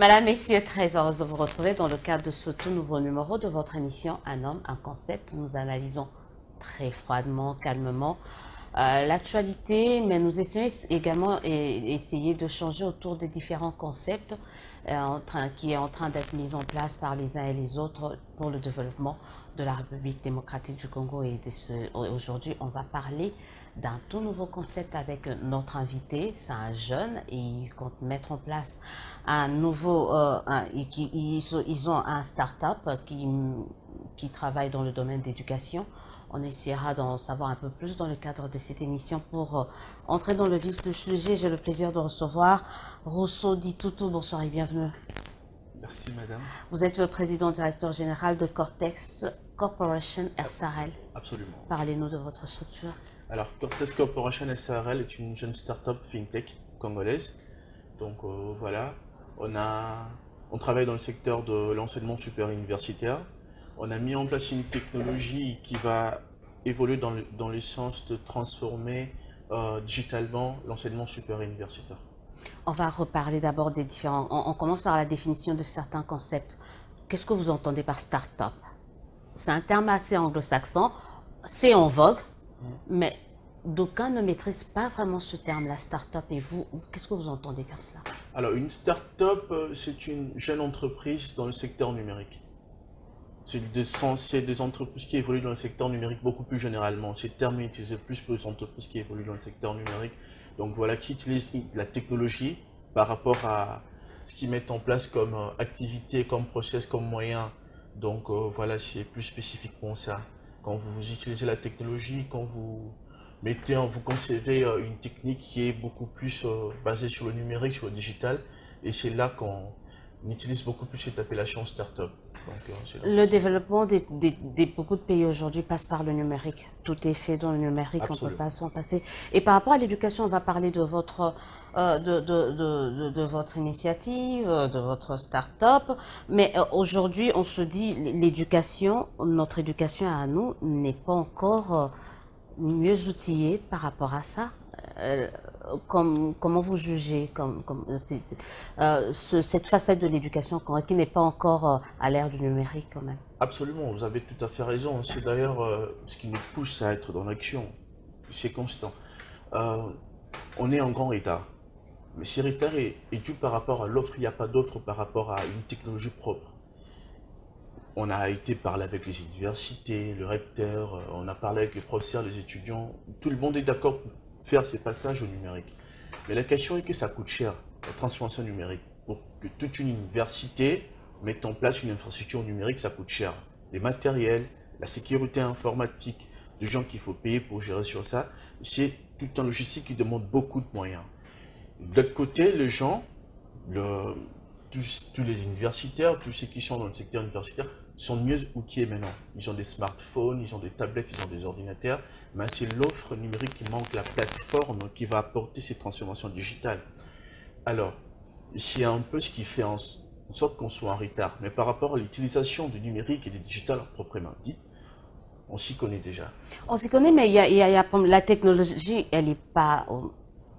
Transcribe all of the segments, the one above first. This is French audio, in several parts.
Madame, Messieurs, très heureuse de vous retrouver dans le cadre de ce tout nouveau numéro de votre émission Un homme, un concept. Nous analysons très froidement, calmement l'actualité, mais nous essayons également essayer de changer autour des différents concepts qui est en train d'être mis en place par les uns et les autres pour le développement de la République démocratique du Congo. Et aujourd'hui, on va parler d'un tout nouveau concept avec notre invité. C'est un jeune et il compte mettre en place un nouveau... ils ont un start-up qui travaille dans le domaine d'éducation. On essaiera d'en savoir un peu plus dans le cadre de cette émission pour entrer dans le vif du sujet. J'ai le plaisir de recevoir Rousseau Ditoutou. Bonsoir et bienvenue. Merci madame. Vous êtes le président directeur général de Cortex Corporation SARL. Absolument. Parlez-nous de votre structure. Alors Cortex Corporation SARL est une jeune start-up fintech congolaise. Donc voilà, on travaille dans le secteur de l'enseignement supérieur universitaire. On a mis en place une technologie qui va évoluer dans le sens de transformer digitalement l'enseignement supérieur universitaire. On va reparler d'abord des différents... On commence par la définition de certains concepts. Qu'est-ce que vous entendez par start-up? C'est un terme assez anglo-saxon, c'est en vogue, mais d'aucuns ne maîtrisent pas vraiment ce terme-là, start-up. Et vous, qu'est-ce que vous entendez par cela? Alors une start-up, c'est une jeune entreprise dans le secteur numérique. C'est des entreprises qui évoluent dans le secteur numérique beaucoup plus généralement. C'est terme est utilisé plus pour les entreprises qui évoluent dans le secteur numérique. Donc voilà, qui utilisent la technologie par rapport à ce qu'ils mettent en place comme activité, comme process, comme moyen. Donc voilà, c'est plus spécifiquement ça. Quand vous utilisez la technologie, quand vous vous concevez une technique qui est beaucoup plus basée sur le numérique, sur le digital, et c'est là qu'on utilise beaucoup plus cette appellation start-up. Le développement de beaucoup de pays aujourd'hui passe par le numérique. Tout est fait dans le numérique, Absolument. on ne peut pas s'en passer. Et par rapport à l'éducation, on va parler de votre, de votre initiative, de votre start-up. Mais aujourd'hui, on se dit l'éducation, notre éducation à nous n'est pas encore mieux outillée par rapport à ça. Comment vous jugez cette facette de l'éducation qui n'est pas encore à l'ère du numérique quand même? Absolument, vous avez tout à fait raison. C'est d'ailleurs ce qui nous pousse à être dans l'action. C'est constant. On est en grand retard. Mais ce retard est dû par rapport à l'offre. Il n'y a pas d'offre par rapport à une technologie propre. On a été parler avec les universités, le recteur, on a parlé avec les professeurs, les étudiants. Tout le monde est d'accord pour faire ces passages au numérique. Mais la question est que ça coûte cher, la transformation numérique. Pour que toute une université mette en place une infrastructure numérique, ça coûte cher. Les matériels, la sécurité informatique, des gens qu'il faut payer pour gérer sur ça, c'est tout un logistique qui demande beaucoup de moyens. De l'autre côté, les gens, tous les universitaires, tous ceux qui sont dans le secteur universitaire, sont mieux outillés maintenant. Ils ont des smartphones, ils ont des tablettes, ils ont des ordinateurs, mais c'est l'offre numérique qui manque, la plateforme qui va apporter ces transformations digitales. Alors, c'est un peu ce qui fait en sorte qu'on soit en retard. Mais par rapport à l'utilisation du numérique et du digital proprement dit, on s'y connaît déjà. On s'y connaît, mais la technologie, elle est pas...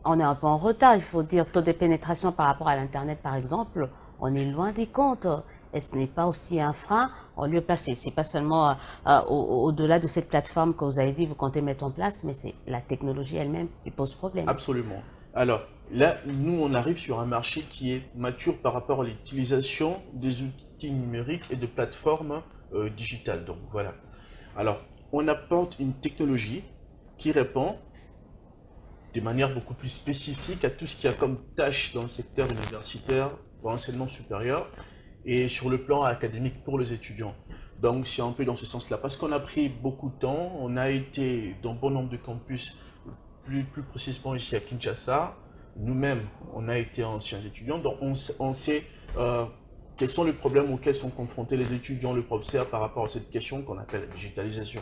On est un peu en retard, il faut dire, taux de pénétration par rapport à l'Internet, par exemple, on est loin des comptes. Et ce n'est pas aussi un frein en lieu placé. Ce n'est pas seulement au-delà de cette plateforme que vous avez dit, vous comptez mettre en place, mais c'est la technologie elle-même qui pose problème. Absolument. Alors là, nous, on arrive sur un marché qui est mature par rapport à l'utilisation des outils numériques et de plateformes digitales. Donc voilà. Alors, on apporte une technologie qui répond de manière beaucoup plus spécifique à tout ce qu'il y a comme tâche dans le secteur universitaire ou enseignement supérieur et sur le plan académique pour les étudiants. Donc c'est un peu dans ce sens-là, parce qu'on a pris beaucoup de temps, on a été dans bon nombre de campus, plus précisément ici à Kinshasa, nous-mêmes on a été anciens étudiants, donc on sait quels sont les problèmes auxquels sont confrontés les étudiants, le professeur par rapport à cette question qu'on appelle la digitalisation.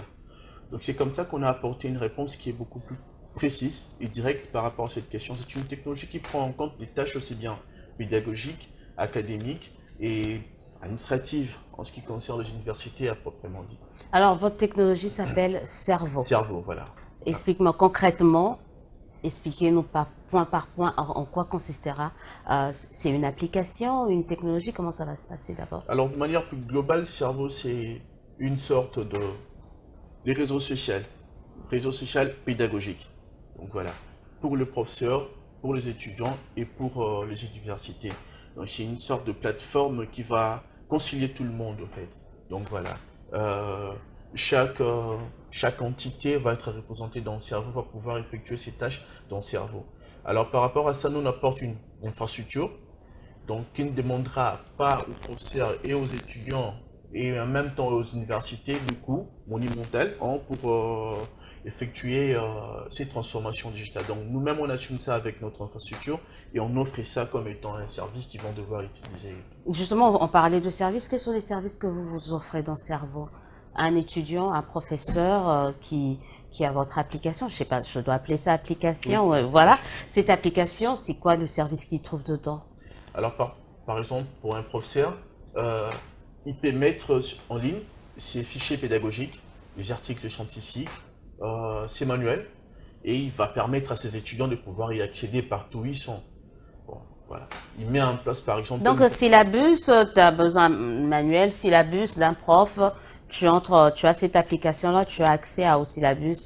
Donc c'est comme ça qu'on a apporté une réponse qui est beaucoup plus précise et directe par rapport à cette question. C'est une technologie qui prend en compte les tâches aussi bien pédagogiques, académiques, et administrative en ce qui concerne les universités à proprement dit. Alors, votre technologie s'appelle Cerveau. Cerveau, voilà. Explique-moi concrètement expliquez-nous par point en quoi consistera. C'est une application, une technologie, comment ça va se passer d'abord? Alors, de manière plus globale, Cerveau, c'est une sorte de réseau social pédagogique. Donc voilà, pour le professeur, pour les étudiants et pour les universités. Donc c'est une sorte de plateforme qui va concilier tout le monde en fait. Donc voilà, Euh, chaque entité va être représentée dans le cerveau, va pouvoir effectuer ses tâches dans le cerveau. Alors par rapport à ça, nous on apporte une infrastructure donc qui ne demandera pas aux professeurs et aux étudiants et en même temps aux universités du coût monumental pour effectuer ces transformations digitales. Donc nous-mêmes on assume ça avec notre infrastructure et on offre ça comme étant un service qu'ils vont devoir utiliser. Justement, on parlait de services. Quels sont les services que vous vous offrez dans Cerveau? Un étudiant, un professeur qui a votre application, je sais pas, je dois appeler ça application, Oui, bien voilà. sûr. Cette application, c'est quoi le service qu'il trouve dedans? Alors par exemple pour un professeur, euh, il peut mettre en ligne ses fichiers pédagogiques, les articles scientifiques, ses manuels et il va permettre à ses étudiants de pouvoir y accéder partout où ils sont. Bon, voilà. Il met en place par exemple Donc, syllabus, tu as besoin d'un manuel, syllabus d'un prof, tu entres, tu as cette application-là, tu as accès au syllabus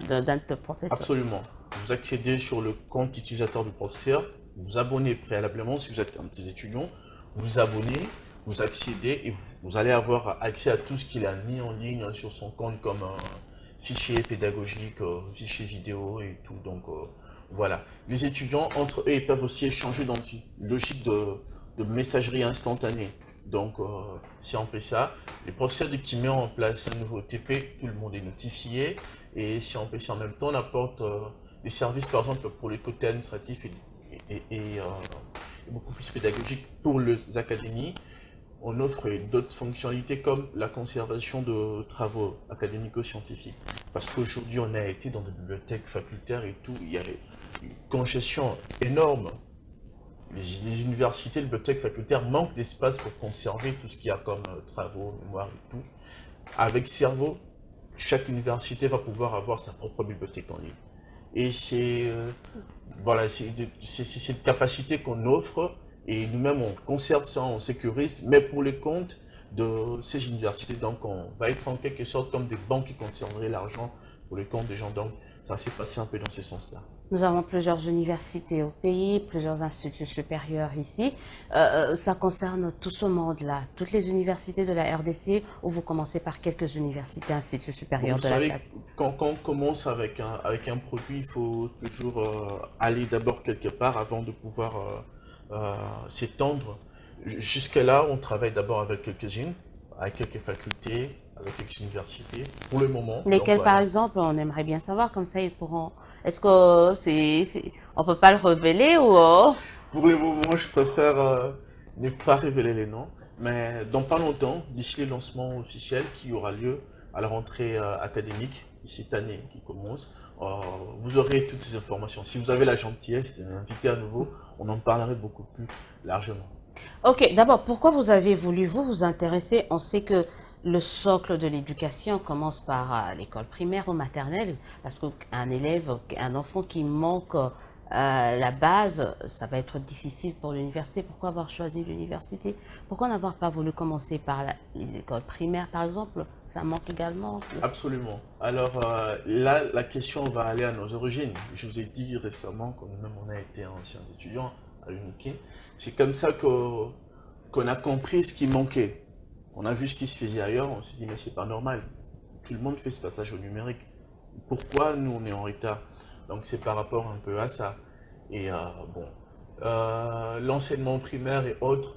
d'un de tes professeurs. absolument. Vous accédez sur le compte utilisateur du professeur, vous abonnez préalablement si vous êtes un de ses étudiants, vous abonnez, vous accédez et vous allez avoir accès à tout ce qu'il a mis en ligne sur son compte comme un fichier pédagogique, fichier vidéo et tout. Donc voilà. Les étudiants entre eux ils peuvent aussi échanger dans une logique de messagerie instantanée. Donc si on fait ça, les professeurs dès qu'ils mettent en place un nouveau TP, tout le monde est notifié. Et si on fait ça en même temps, on apporte des services, par exemple, pour les côtés administratifs et beaucoup plus pédagogiques pour les académies. On offre d'autres fonctionnalités comme la conservation de travaux académico-scientifiques. Parce qu'aujourd'hui, on a été dans des bibliothèques facultaires et tout, il y a une congestion énorme. Les universités, les bibliothèques facultaires manquent d'espace pour conserver tout ce qu'il y a comme travaux, mémoire et tout. Avec Cerveau, chaque université va pouvoir avoir sa propre bibliothèque en ligne. Et c'est voilà, c'est cette capacité qu'on offre et nous-mêmes on conserve ça, on sécurise, mais pour les comptes de ces universités, donc on va être en quelque sorte comme des banques qui conserveraient l'argent pour les comptes des gens. Donc ça s'est passé un peu dans ce sens-là. Nous avons plusieurs universités au pays, plusieurs instituts supérieurs ici. Ça concerne tout ce monde-là, toutes les universités de la RDC, ou vous commencez par quelques universités, instituts Bon, supérieurs vous de la savez, classe? quand on commence avec un produit, il faut toujours aller d'abord quelque part avant de pouvoir s'étendre. Jusque-là, on travaille d'abord avec quelques-unes, avec quelques facultés, avec quelques universités, pour le moment. Donc Lesquels, par voilà. exemple, on aimerait bien savoir, comme ça ils pourront. Est-ce que on peut pas le révéler ou Pour le moment, je préfère ne pas révéler les noms, mais dans pas longtemps, d'ici le lancement officiel qui aura lieu à la rentrée académique, cette année qui commence, vous aurez toutes ces informations. Si vous avez la gentillesse de m'inviter à nouveau, on en parlerait beaucoup plus largement. Ok, d'abord, pourquoi vous avez voulu vous intéresser? On sait que le socle de l'éducation commence par l'école primaire ou maternelle, parce qu'un élève, un enfant qui manque la base, ça va être difficile pour l'université. Pourquoi avoir choisi l'université? Pourquoi n'avoir pas voulu commencer par l'école primaire, par exemple? Ça manque également. Absolument. Alors là, la question va aller à nos origines. Je vous ai dit récemment que nous-mêmes, on a été anciens étudiants à l'UNIKIN. C'est comme ça qu'on a compris ce qui manquait. On a vu ce qui se faisait ailleurs, on s'est dit, mais c'est pas normal. Tout le monde fait ce passage au numérique. Pourquoi nous, on est en retard? Donc c'est par rapport un peu à ça. Et bon, l'enseignement primaire et autres,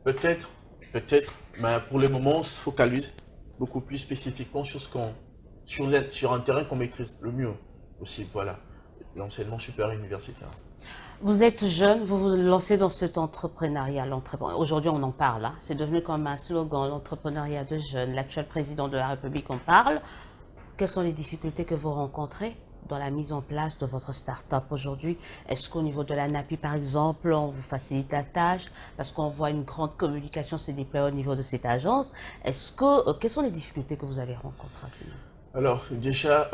peut-être, peut-être, mais pour le moment, on se focalise beaucoup plus spécifiquement sur sur un terrain qu'on maîtrise le mieux possible. Voilà, l'enseignement supérieur universitaire. Vous êtes jeune, vous vous lancez dans cet entrepreneuriat. Aujourd'hui, on en parle, hein. C'est devenu comme un slogan, l'entrepreneuriat de jeunes. L'actuel président de la République en parle. Quelles sont les difficultés que vous rencontrez dans la mise en place de votre start-up aujourd'hui? Est-ce qu'au niveau de la NAPI, par exemple, on vous facilite la tâche parce qu'on voit une grande communication se déployer au niveau de cette agence? Quelles sont les difficultés que vous avez rencontrées? Alors déjà,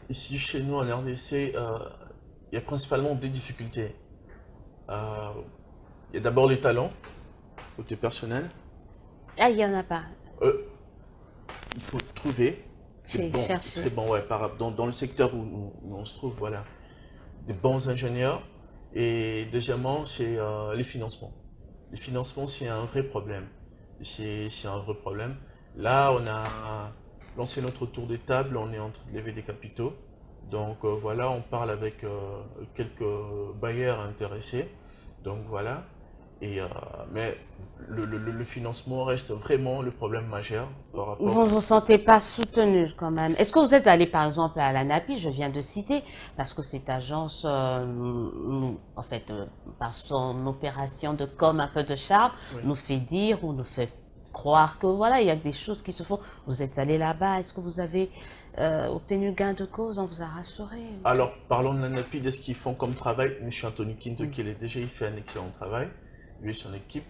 ici chez nous en RDC, il y a principalement des difficultés. Euh, il y a d'abord les talents, côté personnel. Ah, il n'y en a pas. Euh, il faut trouver J'ai cherché. très bon, ouais, dans le secteur où on se trouve, voilà, des bons ingénieurs. Et deuxièmement, c'est les financements. Les financements, c'est un vrai problème. C'est un vrai problème. Là, on a lancé notre tour de table, on est en train de lever des capitaux. Donc voilà, on parle avec quelques bailleurs intéressés. Donc voilà. Et, mais le financement reste vraiment le problème majeur par Vous ne rapport. vous sentez pas soutenu quand même. Est-ce que vous êtes allé par exemple à l'ANAPI, je viens de citer, parce que cette agence, en fait, par son opération de com un peu de charme, Oui. nous fait dire ou nous fait croire que voilà, il y a des choses qui se font. Vous êtes allé là-bas, est-ce que vous avez obtenu gain de cause, on vous a rassuré? Alors, parlons de l'ANAPI, de ce qu'ils font comme travail. Monsieur Anthony Quinte, Mm. qui est déjà, il fait un excellent travail, lui et son équipe.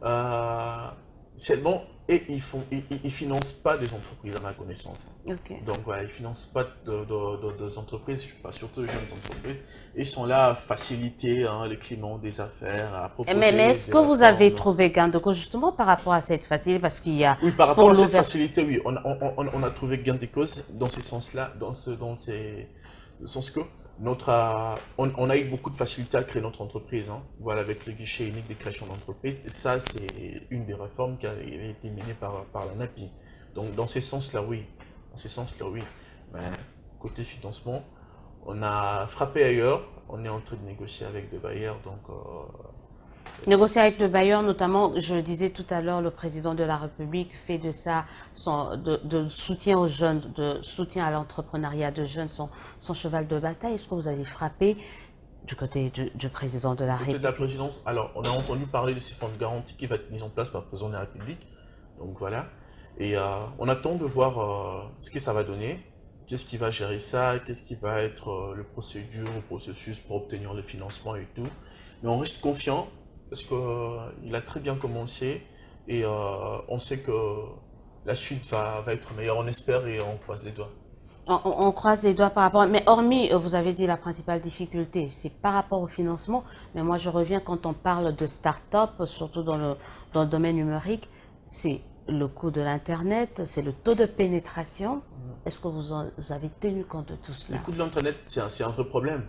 Euh, c'est bon, et ils financent pas des entreprises à ma connaissance. Ok. Donc voilà, ils financent pas des entreprises, pas surtout de jeunes entreprises. Ils sont là à faciliter hein, le climat des affaires, à proposer Mais est-ce des que vous avez réformes. trouvé gain de cause justement par rapport à cette facilité? Parce qu'il y a Oui, par rapport pour à cette l'ouverture. facilité, oui, on a trouvé gain de cause dans ce sens-là, le sens que on a eu beaucoup de facilité à créer notre entreprise. Hein. Voilà, avec le guichet unique de création d'entreprise. Et ça, c'est une des réformes qui a été menée par la NAPI. Donc, dans ce sens-là, oui. Dans ce sens-là, oui. Mais, côté financement, on a frappé ailleurs. On est en train de négocier avec des bailleurs. Donc, Négocier avec le bailleur, notamment, je le disais tout à l'heure, le président de la République fait de ça de soutien aux jeunes, de soutien à l'entrepreneuriat de jeunes, son cheval de bataille. Est-ce que vous avez frappé du côté du président de la côté de la République? présidence, alors on a entendu parler de ces fonds de garantie qui va être mis en place par le président de la République. Donc voilà. Et on attend de voir ce que ça va donner, qu'est-ce qui va gérer ça, qu'est-ce qui va être le processus pour obtenir le financement et tout. Mais on reste confiant parce qu'il a très bien commencé et on sait que la suite va être meilleure, on espère et on croise les doigts. On croise les doigts par rapport. Mais hormis, vous avez dit la principale difficulté, c'est par rapport au financement. Mais moi, je reviens quand on parle de start-up, surtout dans le domaine numérique, c'est le coût de l'Internet, c'est le taux de pénétration. Est-ce que vous avez tenu compte de tout Le cela? coût de l'Internet, c'est un vrai problème.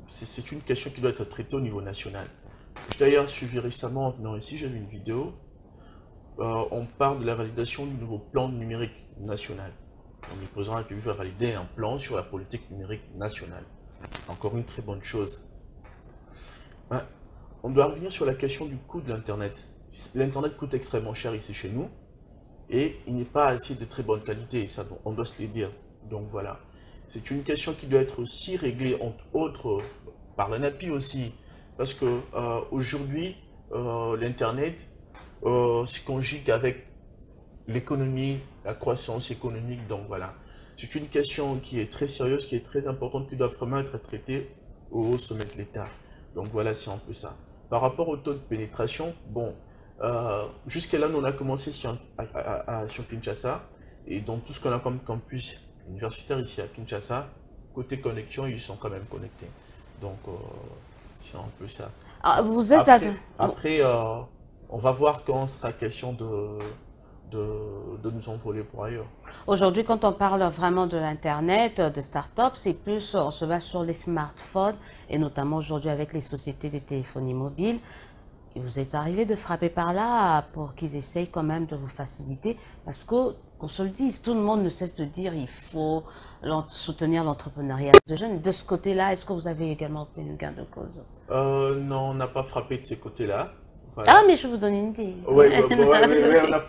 C'est une question qui doit être traitée au niveau national. J'ai d'ailleurs suivi récemment en venant ici, j'ai vu une vidéo. On parle de la validation du nouveau plan numérique national. Donc, le président de la République va valider un plan sur la politique numérique nationale. Encore une très bonne chose. Ben, on doit revenir sur la question du coût de l'Internet. L'Internet coûte extrêmement cher ici chez nous et il n'est pas assez de très bonne qualité, ça, on doit se le dire. Donc voilà. C'est une question qui doit être aussi réglée, entre autres, par l'ANAPI aussi. Parce que aujourd'hui, l'Internet se conjugue avec l'économie, la croissance économique. Donc voilà. C'est une question qui est très sérieuse, qui est très importante, qui doit vraiment être traitée au sommet de l'État. Donc voilà, c'est un peu ça. Par rapport au taux de pénétration, bon, jusque-là, nous on a commencé sur Kinshasa. Et dans tout ce qu'on a comme campus universitaire ici à Kinshasa, côté connexion, ils sont quand même connectés. Donc, c'est un peu ça. Ah, vous êtes Après on va voir quand sera question de nous envoler pour ailleurs. Aujourd'hui, quand on parle vraiment de l'Internet, de start-up, c'est plus, on se base sur les smartphones et notamment aujourd'hui avec les sociétés de téléphonie mobile. Et vous êtes arrivé de frapper par là pour qu'ils essayent quand même de vous faciliter parce que, qu'on se le dise, tout le monde ne cesse de dire il faut soutenir l'entrepreneuriat de jeunes. Et de ce côté-là, est-ce que vous avez également obtenu gain de cause? Non, on n'a pas frappé de ces côtés-là. Ah, Voilà. mais je vous donne une idée. Oui,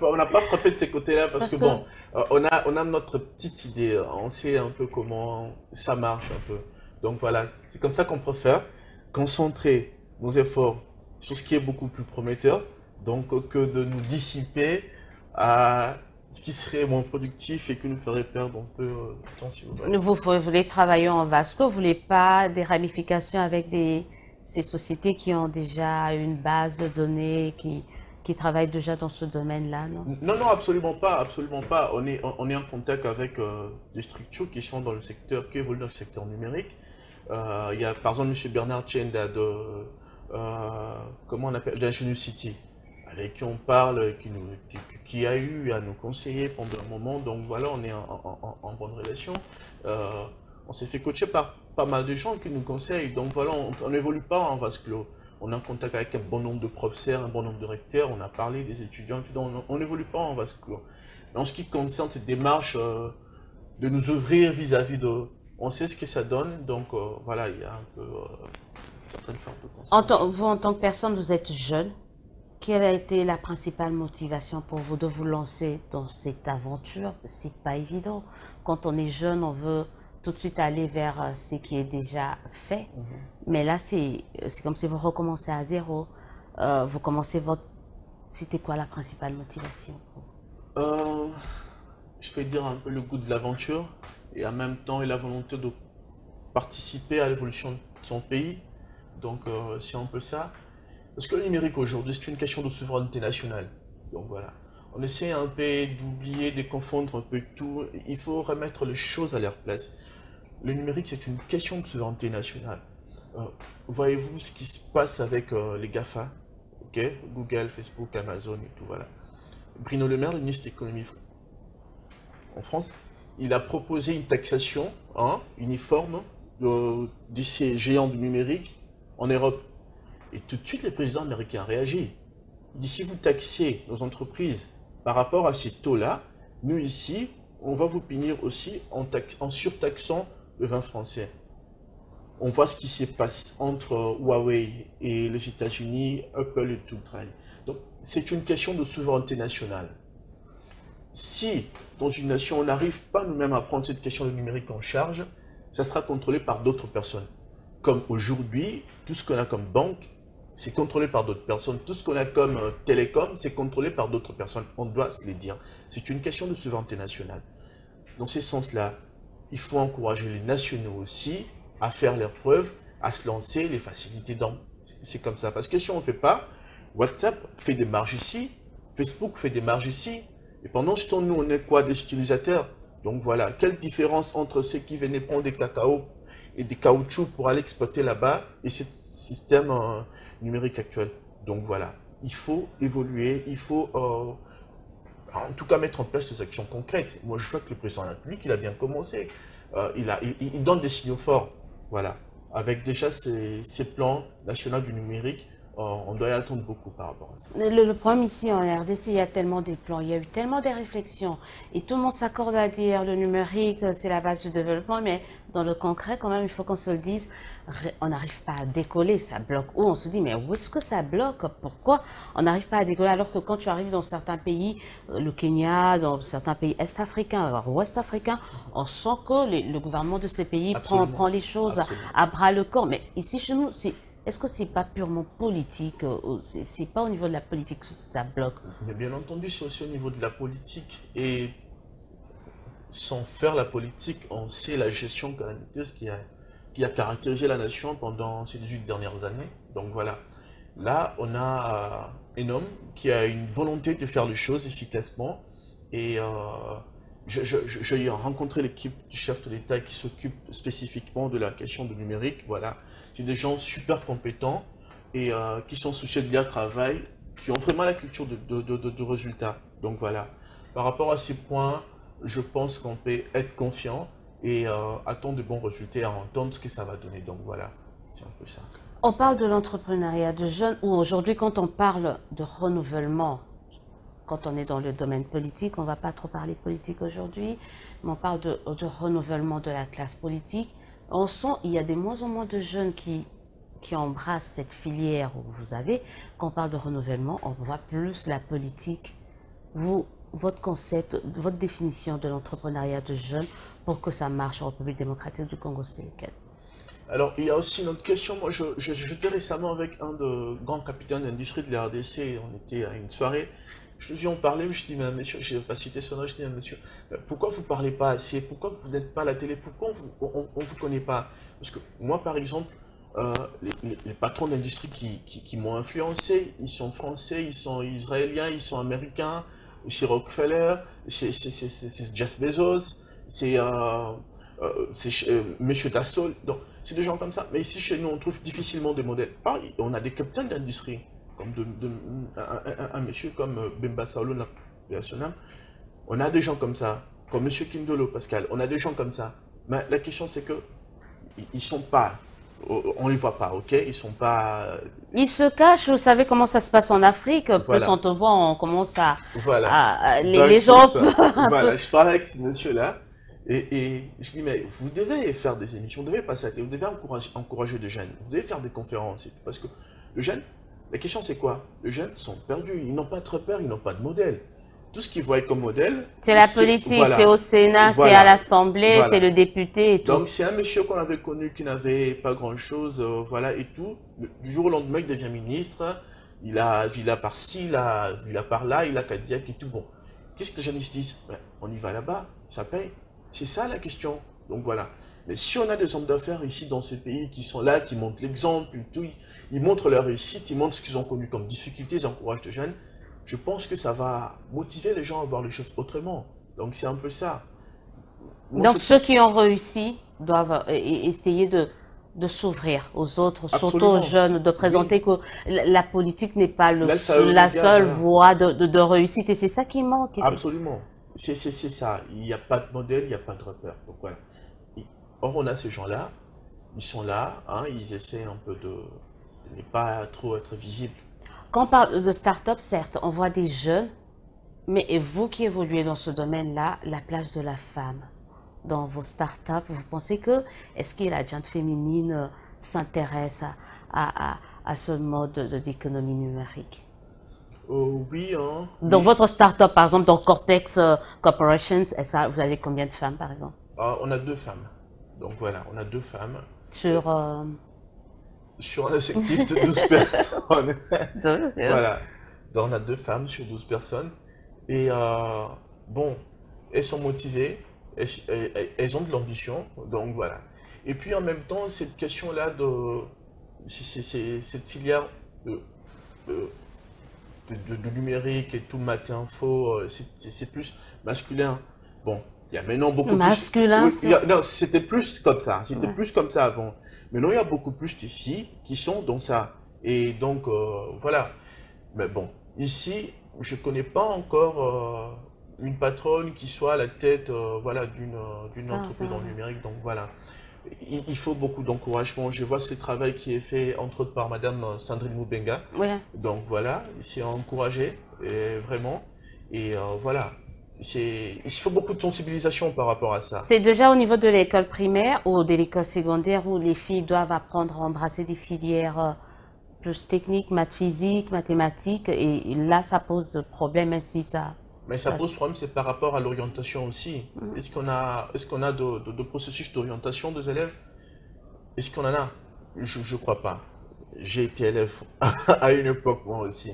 on n'a pas frappé de ces côtés-là parce que Parce que bon, on a notre petite idée, on sait un peu comment ça marche un peu. Donc voilà, c'est comme ça qu'on préfère concentrer nos efforts sur ce qui est beaucoup plus prometteur, donc que de nous dissiper à ce qui serait moins productif et qui nous ferait perdre un peu de temps si vous voulez. vous voulez travailler en vase clos, vous voulez pas des ramifications avec ces sociétés qui ont déjà une base de données, qui travaillent déjà dans ce domaine-là, non? Non, non, absolument pas, absolument pas. On est en contact avec des structures qui sont dans le secteur, qui évoluent dans le secteur numérique. Il y a par exemple M. Bernard Tchenda de, comment on appelle, d'Ingenuity, avec qui on parle, qui a eu à nous conseiller pendant un moment. Donc voilà, on est en bonne relation. On s'est fait coacher par pas mal de gens qui nous conseillent. Donc voilà, on n'évolue pas en vase clos. On est en contact avec un bon nombre de professeurs, un bon nombre de recteurs. On a parlé des étudiants. On n'évolue pas en vase clos. En ce qui concerne cette démarche de nous ouvrir vis-à-vis de... On sait ce que ça donne, donc voilà, il y a un peu certaines formes de conséquences. Vous, en tant que personne, vous êtes jeune. Quelle a été la principale motivation pour vous de vous lancer dans cette aventure? C'est pas évident. Quand on est jeune, on veut tout de suite aller vers ce qui est déjà fait. Mais là, c'est comme si vous recommencez à zéro. Vous commencez votre... C'était quoi la principale motivation? Euh, je peux dire un peu le goût de l'aventure et en même temps la volonté de participer à l'évolution de son pays. Donc c'est un peu ça. Parce que le numérique aujourd'hui, c'est une question de souveraineté nationale. Donc voilà. On essaie un peu d'oublier, de confondre un peu tout. Il faut remettre les choses à leur place. Le numérique, c'est une question de souveraineté nationale. Euh, Voyez-vous ce qui se passe avec les GAFA, ok? Google, Facebook, Amazon et tout, voilà. Bruno Le Maire, le ministre de l'économie en France, il a proposé une taxation uniforme de ces géants du numérique en Europe. Et tout de suite, le président américain a réagi. Il dit, si vous taxez nos entreprises par rapport à ces taux-là, nous ici, on va vous punir aussi en surtaxant le vin français. On voit ce qui se passe entre Huawei et les États-Unis, Apple et tout le travail. Donc, c'est une question de souveraineté nationale. Si, dans une nation, on n'arrive pas nous-mêmes à prendre cette question du numérique en charge, ça sera contrôlé par d'autres personnes. Comme aujourd'hui, tout ce qu'on a comme banque, c'est contrôlé par d'autres personnes. Tout ce qu'on a comme télécom, c'est contrôlé par d'autres personnes. On doit se les dire. C'est une question de souveraineté nationale. Dans ce sens-là, il faut encourager les nationaux aussi à faire leurs preuves, à se lancer, les faciliter dans... C'est comme ça. Parce que si on ne fait pas, WhatsApp fait des marges ici, Facebook fait des marges ici, et pendant ce temps, nous, on est quoi? Des utilisateurs. Donc voilà, quelle différence entre ceux qui venaient prendre des cacao et des caoutchoucs pour aller exploiter là-bas et ce système numérique actuel. Donc voilà, il faut évoluer, il faut en tout cas mettre en place des actions concrètes. Moi, je vois que le président de la République, il a bien commencé. Il donne des signaux forts. Voilà. Avec déjà ces plans nationaux du numérique, on doit y attendre beaucoup par rapport à ça. Le problème ici en RDC, il y a tellement des plans, il y a eu tellement de réflexions et tout le monde s'accorde à dire le numérique, c'est la base du développement, mais dans le concret, quand même, il faut qu'on se le dise, on n'arrive pas à décoller, ça bloque. Ou on se dit, mais où est-ce que ça bloque? Pourquoi on n'arrive pas à décoller? Alors que quand tu arrives dans certains pays, le Kenya, dans certains pays est-africains, voire ouest-africains, on sent que le gouvernement de ces pays prend les choses à bras le corps. Mais ici, chez nous, est-ce que c'est pas purement politique? C'est pas au niveau de la politique que ça bloque? Mais bien entendu, c'est aussi au niveau de la politique. Et sans faire la politique, on sait la gestion calamiteuse qui a caractérisé la nation pendant ces 18 dernières années. Donc voilà. Là, on a un homme qui a une volonté de faire les choses efficacement. Et j'ai rencontré l'équipe du chef de l'État qui s'occupe spécifiquement de la question du numérique. Voilà. C'est des gens super compétents et qui sont soucieux de leur travail, qui ont vraiment la culture de résultat. Donc voilà. Par rapport à ces points, je pense qu'on peut être confiant et attendre de bons résultats et entendre ce que ça va donner. Donc voilà, c'est un peu ça. On parle de l'entrepreneuriat de jeunes, ou aujourd'hui, quand on parle de renouvellement, quand on est dans le domaine politique, on ne va pas trop parler politique aujourd'hui, mais on parle de renouvellement de la classe politique. On sent qu'il y a de moins en moins de jeunes qui embrassent cette filière où vous avez. Quand on parle de renouvellement, on voit plus la politique. Vous, votre concept, votre définition de l'entrepreneuriat de jeunes pour que ça marche en République démocratique du Congo, c'est lequel? Alors, il y a aussi une autre question. Moi, j'étais récemment avec un de grands capitaines d'industrie de la RDC. On était à une soirée. Je lui ai parlé, je dis, mais monsieur, je n'ai pas cité son nom, je dis, monsieur, pourquoi vous ne parlez pas assez? Pourquoi vous n'êtes pas à la télé? Pourquoi on ne vous connaît pas? Parce que moi, par exemple, les patrons d'industrie qui m'ont influencé, ils sont français, ils sont israéliens, ils sont américains, c'est Rockefeller, c'est Jeff Bezos, c'est Monsieur Dassault. Donc, C'est des gens comme ça. Mais ici, chez nous, on trouve difficilement des modèles. Ah, on a des capitaines d'industrie, comme un monsieur comme Bemba Saolo, on a des gens comme ça, comme monsieur Kindolo, Pascal. On a des gens comme ça. Mais la question, c'est que ils sont pas, on les voit pas, ok? Ils sont pas. Ils se cachent, vous savez comment ça se passe en Afrique. Plus Voilà. on te voit, on commence Voilà. les gens un Voilà, peu. je parlais avec ce monsieur-là et je dis, mais vous devez faire des émissions, vous devez passer à la télé, vous devez encourager des jeunes, vous devez faire des conférences. Parce que le jeune, la question c'est quoi? Les jeunes sont perdus, ils n'ont pas de repères, ils n'ont pas de modèle. Tout ce qu'ils voient comme modèle, C'est la politique, voilà, c'est au Sénat, c'est à voilà, l'Assemblée, voilà. c'est le député et tout. Donc c'est un monsieur qu'on avait connu qui n'avait pas grand-chose, voilà et tout. Du jour au lendemain, il devient ministre, il a villa par-ci, il a villa par-là, il a Cadillac et tout. Bon, qu'est-ce que les jeunes se disent? Ben, on y va là-bas, ça paye. C'est ça la question. Donc voilà. Mais si on a des hommes d'affaires ici dans ces pays qui sont là, qui montrent l'exemple, tout, ils montrent leur réussite, ils montrent ce qu'ils ont connu comme difficultés, ils encouragent les jeunes, je pense que ça va motiver les gens à voir les choses autrement. Donc c'est un peu ça. Moi, Donc ceux qui ont réussi doivent essayer de s'ouvrir aux autres, surtout aux absolument. jeunes, de présenter Oui. que la politique n'est pas L'alpha et la l'oméga, seule voilà. voie de réussite. Et c'est ça qui manque, effectivement. Absolument. C'est ça. Il n'y a pas de modèle, il n'y a pas de repère. Donc voilà. Or, on a ces gens-là, ils sont là, hein, ils essaient un peu de ne pas trop être visibles. Quand on parle de start-up, certes, on voit des jeunes, mais et vous qui évoluez dans ce domaine-là, la place de la femme dans vos start-up, vous pensez que, est-ce que la gente féminine s'intéresse à ce mode d'économie numérique? Oui, hein, Dans oui. votre start-up, par exemple, dans Cortex Corporations, vous avez combien de femmes, par exemple? On a deux femmes. Donc voilà, on a deux femmes. Sur Sur un effectif de 12 personnes. deux, Voilà. Donc on a deux femmes sur 12 personnes. Et bon, elles sont motivées, elles ont de l'ambition. Donc voilà. Et puis en même temps, cette question-là de. Cette filière de, de, de numérique et tout matin info, c'est plus masculin. Bon, il y a maintenant beaucoup plus. masculin, Oui, non, c'était plus comme ça. C'était plus comme ça avant. Maintenant, il y a beaucoup plus de filles qui sont dans ça. Et donc, voilà. Mais bon, ici, je connais pas encore une patronne qui soit à la tête voilà, d'une entreprise dans le numérique. Donc voilà. Il faut beaucoup d'encouragement. Je vois ce travail qui est fait, entre autres, par Madame Sandrine Moubenga. oui. Donc voilà, c'est à encourager, vraiment. Et voilà, il faut beaucoup de sensibilisation par rapport à ça. C'est déjà au niveau de l'école primaire ou de l'école secondaire où les filles doivent apprendre à embrasser des filières plus techniques, maths physique, mathématiques, et là ça pose problème ainsi ça. Mais ça pose problème, c'est par rapport à l'orientation aussi. Est-ce qu'on a de processus d'orientation des élèves? Est-ce qu'on en a? Je crois pas. J'ai été élève à une époque, moi aussi.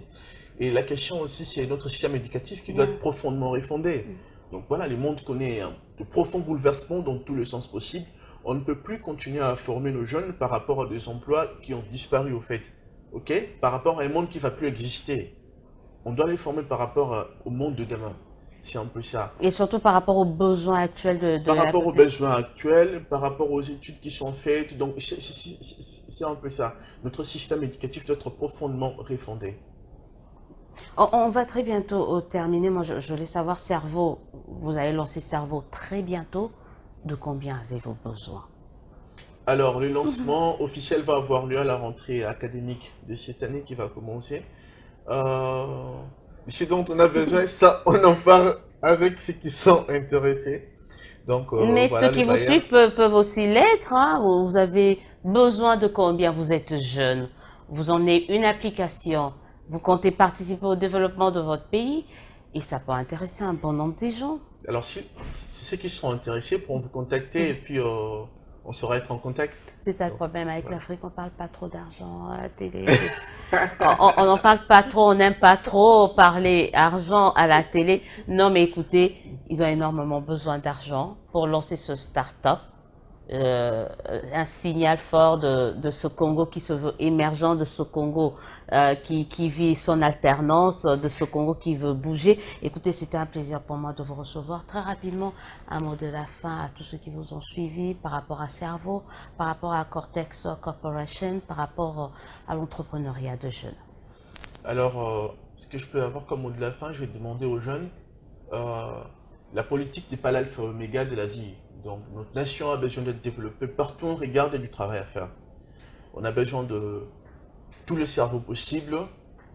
Et la question aussi, c'est notre système éducatif qui doit être profondément refondé. Donc voilà, le monde connaît de profonds bouleversements dans tous les sens possibles. On ne peut plus continuer à former nos jeunes par rapport à des emplois qui ont disparu au fait. Ok? Par rapport à un monde qui ne va plus exister. On doit les former par rapport au monde de demain. C'est un peu ça. Et surtout par rapport aux besoins actuels de Par la rapport aux besoins actuels, par rapport aux études qui sont faites. Donc c'est un peu ça. Notre système éducatif doit être profondément refondé. On va très bientôt terminer. Moi, je voulais savoir, Cerveau, vous allez lancer Cerveau très bientôt. De combien avez-vous besoin? Alors, le lancement officiel va avoir lieu à la rentrée académique de cette année qui va commencer. Ce dont on a besoin, ça, on en parle avec ceux qui sont intéressés. Donc, Mais voilà, ceux qui les vous bailleurs. suivent peuvent aussi l'être. Hein. Vous avez besoin de combien? Vous êtes jeune. Vous en avez une application. Vous comptez participer au développement de votre pays. Et ça peut intéresser un bon nombre de gens. Alors, si ceux qui sont intéressés pourront vous contacter et puis on saura être en contact. C'est ça le problème avec l'Afrique, on parle pas trop d'argent à la télé. On n'en parle pas trop, on n'aime pas trop parler argent à la télé. Non mais écoutez, ils ont énormément besoin d'argent pour lancer ce start-up. un signal fort de ce Congo qui se veut émergent, de ce Congo qui vit son alternance, de ce Congo qui veut bouger. Écoutez, c'était un plaisir pour moi de vous recevoir. Très rapidement, un mot de la fin à tous ceux qui vous ont suivis par rapport à Cerveau, par rapport à Cortex Corporation, par rapport à l'entrepreneuriat de jeunes. Alors, ce que je peux avoir comme mot de la fin, je vais demander aux jeunes, la politique n'est pas l'alpha et oméga de la vie. Donc, notre nation a besoin d'être développée. Partout, on regarde, il y a du travail à faire. On a besoin de tout le cerveau possible.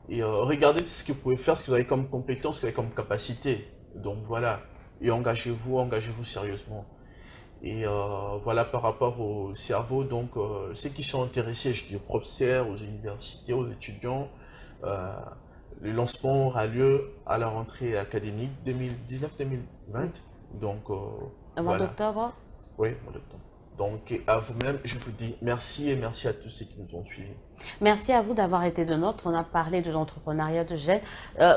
Et regardez ce que vous pouvez faire, ce que vous avez comme compétence, ce que vous avez comme capacité. Donc, voilà. Et engagez-vous sérieusement. Et voilà par rapport au cerveau, donc ceux qui sont intéressés, je dis aux professeurs, aux universités, aux étudiants, euh, le lancement aura lieu à la rentrée académique 2019-2020. Donc Au mois voilà, d'octobre. oui, mon docteur. Donc à vous-même, je vous dis merci et merci à tous ceux qui nous ont suivis. Merci à vous d'avoir été de nôtres. On a parlé de l'entrepreneuriat de jeunes.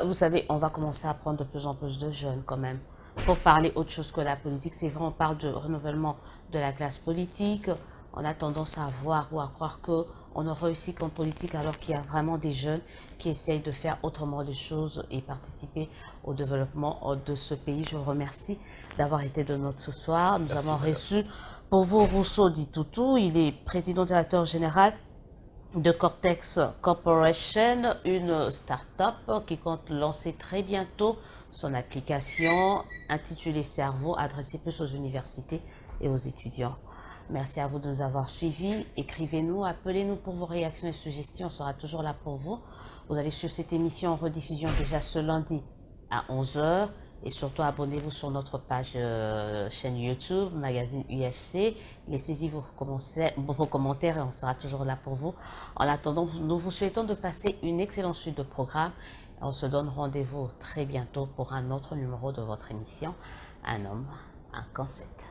Vous savez, on va commencer à prendre de plus en plus de jeunes quand même. Pour parler autre chose que la politique, c'est vrai, on parle de renouvellement de la classe politique. On a tendance à voir ou à croire qu'on ne réussit qu'en politique alors qu'il y a vraiment des jeunes qui essayent de faire autrement les choses et participer au développement de ce pays. Je vous remercie d'avoir été de nôtres ce soir. Nous Merci, avons madame. reçu pour vous Rousseau Di Toutou. Il est président directeur général de Cortex Corporation, une start-up qui compte lancer très bientôt son application intitulée Cerveau, adressée plus aux universités et aux étudiants. Merci à vous de nous avoir suivis. Écrivez-nous, appelez-nous pour vos réactions et suggestions. On sera toujours là pour vous. Vous allez suivre cette émission en rediffusion déjà ce lundi à 11 h. Et surtout, abonnez-vous sur notre page chaîne YouTube, magazine USC. Laissez-y vos commentaires et on sera toujours là pour vous. En attendant, nous vous souhaitons de passer une excellente suite de programmes. On se donne rendez-vous très bientôt pour un autre numéro de votre émission, Un homme, un concept.